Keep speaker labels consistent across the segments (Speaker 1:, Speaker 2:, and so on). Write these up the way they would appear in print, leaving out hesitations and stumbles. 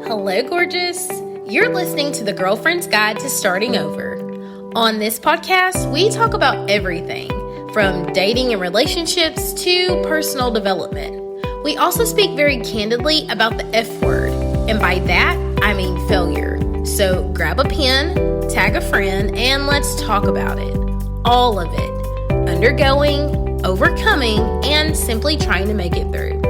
Speaker 1: Hello, gorgeous. You're listening to the Girlfriend's Guide to Starting Over. On this podcast, we talk about everything from dating and relationships to personal development. We also speak very candidly about the F word, and by that, I mean failure. So grab a pen, tag a friend, and let's talk about it. All of it. Undergoing, overcoming, and simply trying to make it through.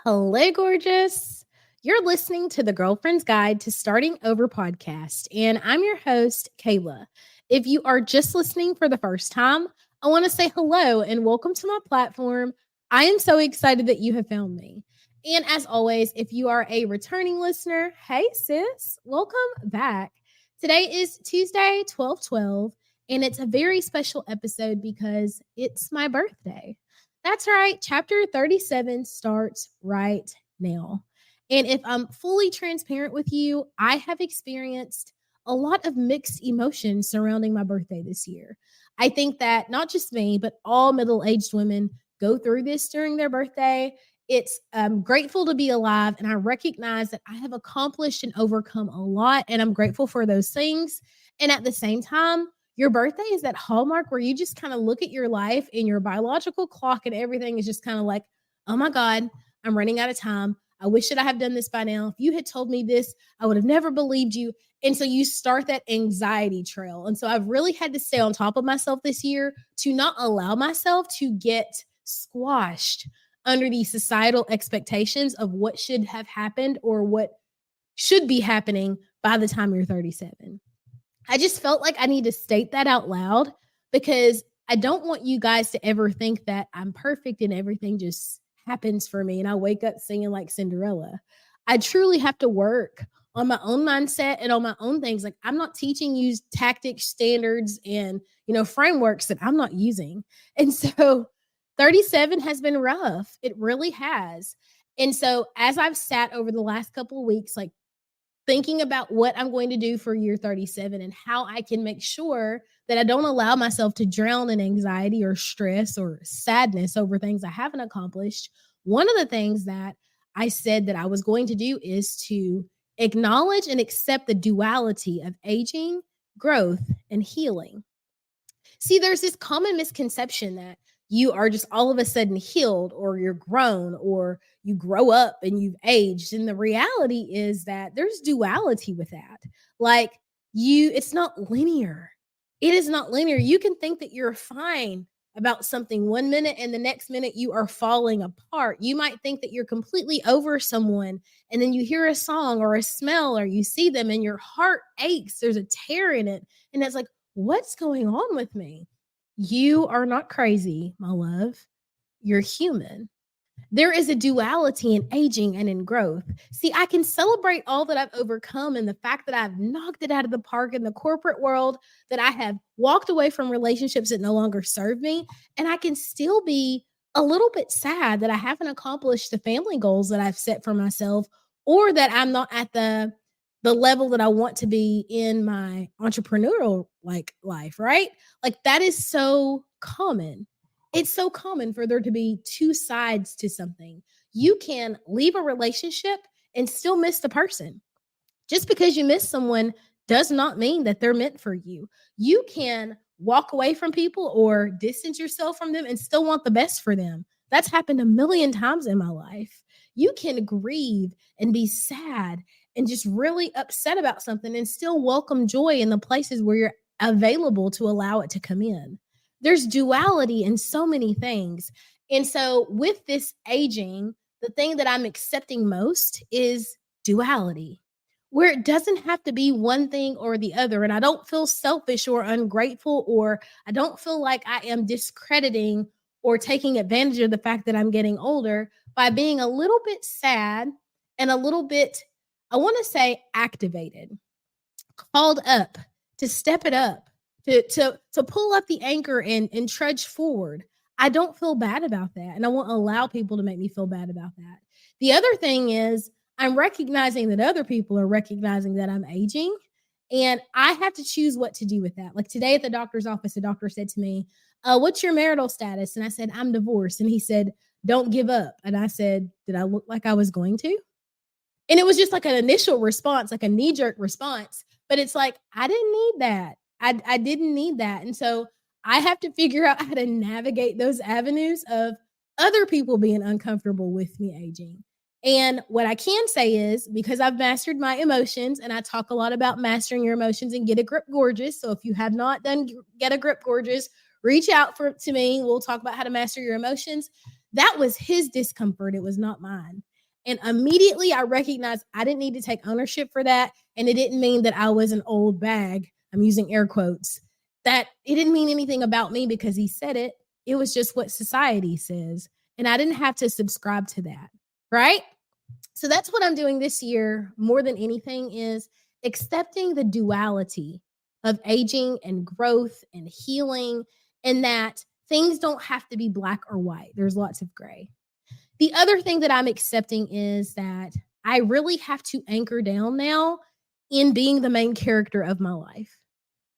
Speaker 1: Hello, gorgeous. You're listening to the Girlfriend's Guide to Starting Over podcast, and I'm your host, Kayla. If you are just listening for the first time, I want to say hello and welcome to my platform. I am so excited that you have found me. And as always, if you are a returning listener, hey sis, welcome back. Today is Tuesday, 12/12, and it's a very special episode because it's my birthday. That's right. Chapter 37 starts right now. And if I'm fully transparent with you, I have experienced a lot of mixed emotions surrounding my birthday this year. I think that not just me, but all middle-aged women go through this during their birthday. It's grateful to be alive, and I recognize that I have accomplished and overcome a lot, and I'm grateful for those things. And at the same time, your birthday is that hallmark where you just kind of look at your life and your biological clock and everything is just kind of like, oh my God, I'm running out of time. I wish that I have done this by now. If you had told me this, I would have never believed you. And so you start that anxiety trail. And so I've really had to stay on top of myself this year to not allow myself to get squashed under the societal expectations of what should have happened or what should be happening by the time you're 37. I just felt like I need to state that out loud because I don't want you guys to ever think that I'm perfect and everything just happens for me and I wake up singing like Cinderella. I truly have to work on my own mindset and on my own things. Like I'm not teaching you tactics, standards, and frameworks that I'm not using. And so 37 has been rough. It really has. And so as I've sat over the last couple of weeks, like thinking about what I'm going to do for year 37 and how I can make sure that I don't allow myself to drown in anxiety or stress or sadness over things I haven't accomplished. One of the things that I said that I was going to do is to acknowledge and accept the duality of aging, growth, and healing. See, there's this common misconception that you are just all of a sudden healed or you're grown or you grow up and you've aged. And the reality is that there's duality with that. Like it's not linear. It is not linear. You can think that you're fine about something 1 minute and the next minute you are falling apart. You might think that you're completely over someone and then you hear a song or a smell or you see them and your heart aches. There's a tear in it. And it's like, what's going on with me? You are not crazy, my love. You're human. There is a duality in aging and in growth. See, I can celebrate all that I've overcome and the fact that I've knocked it out of the park in the corporate world, that I have walked away from relationships that no longer serve me. And I can still be a little bit sad that I haven't accomplished the family goals that I've set for myself or that I'm not at the level that I want to be in my entrepreneurial life, right? Like that is so common. It's so common for there to be two sides to something. You can leave a relationship and still miss the person. Just because you miss someone does not mean that they're meant for you. You can walk away from people or distance yourself from them and still want the best for them. That's happened a million times in my life. You can grieve and be sad and just really upset about something and still welcome joy in the places where you're available to allow it to come in. There's duality in so many things. And so with this aging, the thing that I'm accepting most is duality, where it doesn't have to be one thing or the other. And I don't feel selfish or ungrateful, or I don't feel like I am discrediting or taking advantage of the fact that I'm getting older by being a little bit sad and a little bit, I want to say, activated, called up to step it up, to pull up the anchor and trudge forward. I don't feel bad about that. And I won't allow people to make me feel bad about that. The other thing is I'm recognizing that other people are recognizing that I'm aging, and I have to choose what to do with that. Like today at the doctor's office, the doctor said to me, what's your marital status? And I said, I'm divorced. And he said, don't give up. And I said, did I look like I was going to? And it was just like an initial response, like a knee-jerk response. But it's like, I didn't need that. I didn't need that. And so I have to figure out how to navigate those avenues of other people being uncomfortable with me aging. And what I can say is, because I've mastered my emotions, and I talk a lot about mastering your emotions and Get a Grip Gorgeous. So if you have not done Get a Grip Gorgeous, reach out to me. We'll talk about how to master your emotions. That was his discomfort. It was not mine. And immediately I recognized I didn't need to take ownership for that. And it didn't mean that I was an old bag. I'm using air quotes. That it didn't mean anything about me because he said it. It was just what society says. And I didn't have to subscribe to that. Right? So that's what I'm doing this year more than anything, is accepting the duality of aging and growth and healing, and that things don't have to be black or white. There's lots of gray. The other thing that I'm accepting is that I really have to anchor down now in being the main character of my life.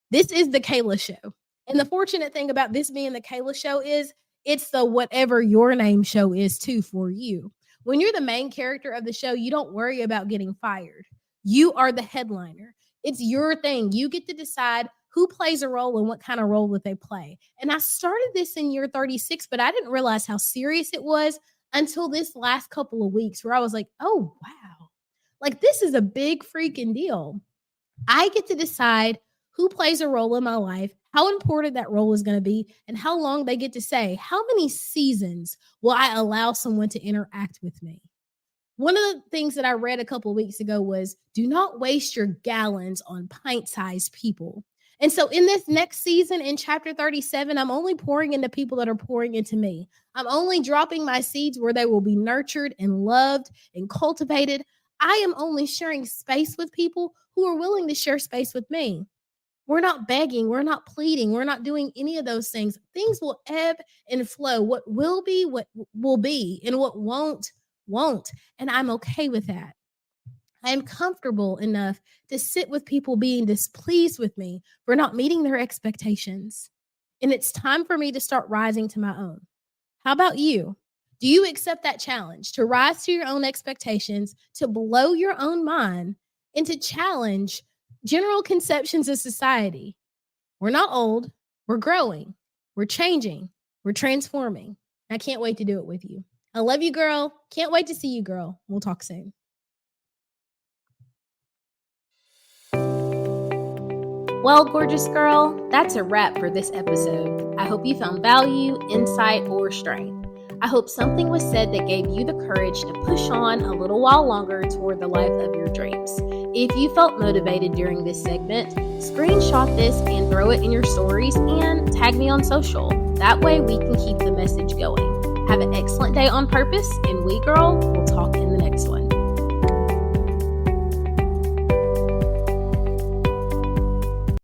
Speaker 1: This is the Kayla show. And the fortunate thing about this being the Kayla show is it's the whatever your name show is too for you. When you're the main character of the show, you don't worry about getting fired. You are the headliner. It's your thing. You get to decide who plays a role and what kind of role that they play. And I started this in year 36, but I didn't realize how serious it was until this last couple of weeks, where I was like, oh, wow. Like, this is a big freaking deal. I get to decide who plays a role in my life, how important that role is going to be, and how long they get to say. How many seasons will I allow someone to interact with me? One of the things that I read a couple of weeks ago was, do not waste your gallons on pint-sized people. And so in this next season, in chapter 37, I'm only pouring into people that are pouring into me. I'm only dropping my seeds where they will be nurtured and loved and cultivated. I am only sharing space with people who are willing to share space with me. We're not begging. We're not pleading. We're not doing any of those things. Things will ebb and flow. What will be, and what won't. And I'm okay with that. I am comfortable enough to sit with people being displeased with me for not meeting their expectations. And it's time for me to start rising to my own. How about you? Do you accept that challenge to rise to your own expectations, to blow your own mind, and to challenge general conceptions of society? We're not old. We're growing. We're changing. We're transforming. I can't wait to do it with you. I love you, girl. Can't wait to see you, girl. We'll talk soon. Well, gorgeous girl, that's a wrap for this episode. I hope you found value, insight, or strength. I hope something was said that gave you the courage to push on a little while longer toward the life of your dreams. If you felt motivated during this segment, screenshot this and throw it in your stories and tag me on social. That way we can keep the message going. Have an excellent day on purpose, and we, girl, will